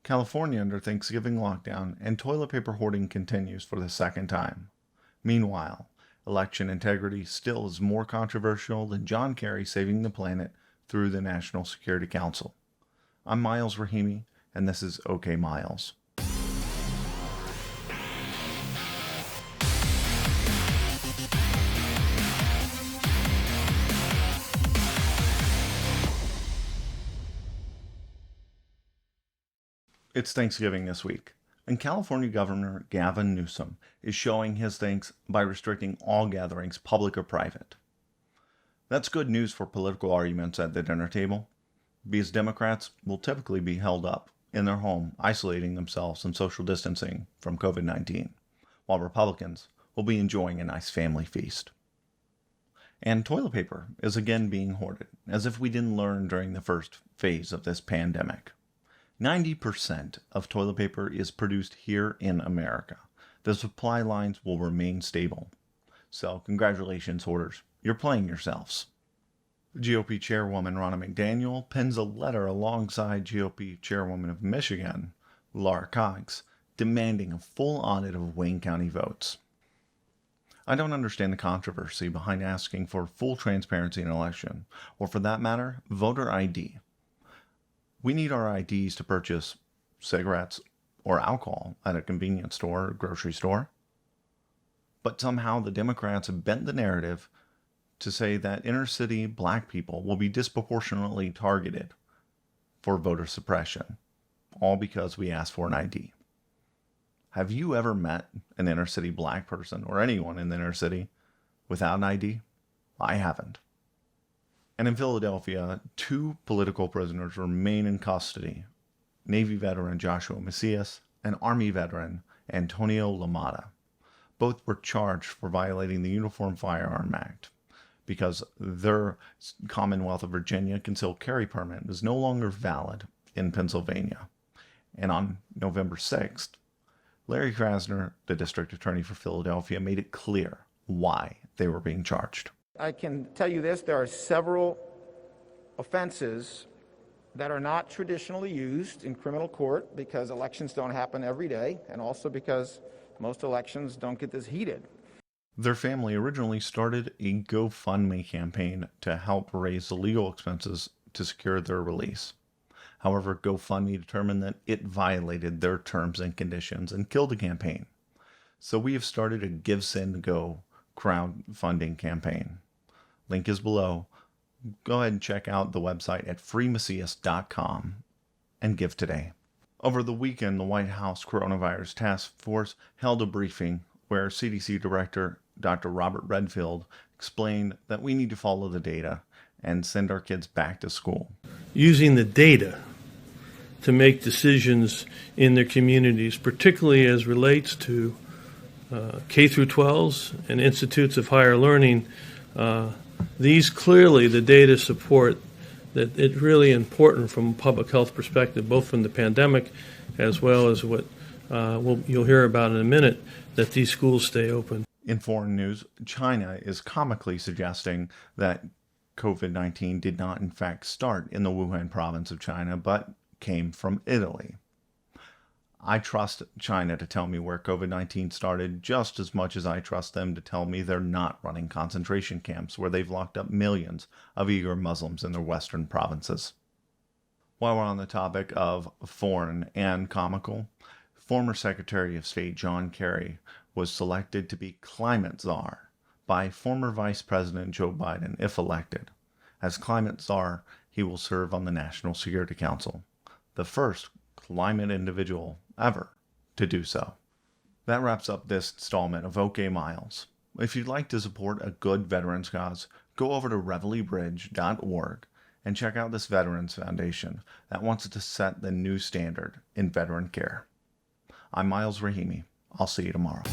California under Thanksgiving lockdown, and toilet paper hoarding continues for the second time. Meanwhile, election integrity still is more controversial than John Kerry saving the planet through the National Security Council. I'm Miles Rahimi, and this is OK Miles. It's Thanksgiving this week, and California Governor Gavin Newsom is showing his thanks by restricting all gatherings, public or private. That's good news for political arguments at the dinner table, because Democrats will typically be held up in their home, isolating themselves and social distancing from COVID-19, while Republicans will be enjoying a nice family feast. And toilet paper is again being hoarded, as if we didn't learn during the first phase of this pandemic. 90% of toilet paper is produced here in America. The supply lines will remain stable. So congratulations, hoarders. You're playing yourselves. GOP Chairwoman Ronna McDaniel pens a letter alongside GOP Chairwoman of Michigan, Laura Cox, demanding a full audit of Wayne County votes. I don't understand the controversy behind asking for full transparency in an election, or for that matter, voter ID. We need our IDs to purchase cigarettes or alcohol at a convenience store or grocery store. But somehow the Democrats have bent the narrative to say that inner city black people will be disproportionately targeted for voter suppression, all because we asked for an ID. Have you ever met an inner city black person or anyone in the inner city without an ID? I haven't. And in Philadelphia, 2 political prisoners remain in custody. Navy veteran Joshua Macias and Army veteran Antonio Lamada. Both were charged for violating the Uniform Firearm Act because their Commonwealth of Virginia concealed carry permit is no longer valid in Pennsylvania. And on November 6th, Larry Krasner, the district attorney for Philadelphia, made it clear why they were being charged. I can tell you this, there are several offenses that are not traditionally used in criminal court because elections don't happen every day, and also because most elections don't get this heated. Their family originally started a GoFundMe campaign to help raise the legal expenses to secure their release. However, GoFundMe determined that it violated their terms and conditions and killed the campaign. So we have started a GiveSendGo crowdfunding campaign. Link is below. Go ahead and check out the website at freemacias.com and give today. Over the weekend, the White House Coronavirus Task Force held a briefing where CDC Director Dr. Robert Redfield explained that we need to follow the data and send our kids back to school. Using the data to make decisions in their communities, particularly as relates to K through 12s and institutes of higher learning. These clearly, the data support that it's really important from a public health perspective, both from the pandemic as well as what you'll hear about in a minute, that these schools stay open. In foreign news, China is comically suggesting that COVID-19 did not in fact start in the Wuhan province of China, but came from Italy. I trust China to tell me where COVID-19 started just as much as I trust them to tell me they're not running concentration camps where they've locked up millions of Uyghur Muslims in their western provinces. While we're on the topic of foreign and comical, former Secretary of State John Kerry was selected to be climate czar by former Vice President Joe Biden if elected. As climate czar, he will serve on the National Security Council, the first climate individual ever to do so. That wraps up this installment of OK Miles. If you'd like to support a good veterans cause, go over to revelybridge.org and check out this Veterans Foundation that wants to set the new standard in veteran care. I'm Miles Rahimi. I'll see you tomorrow.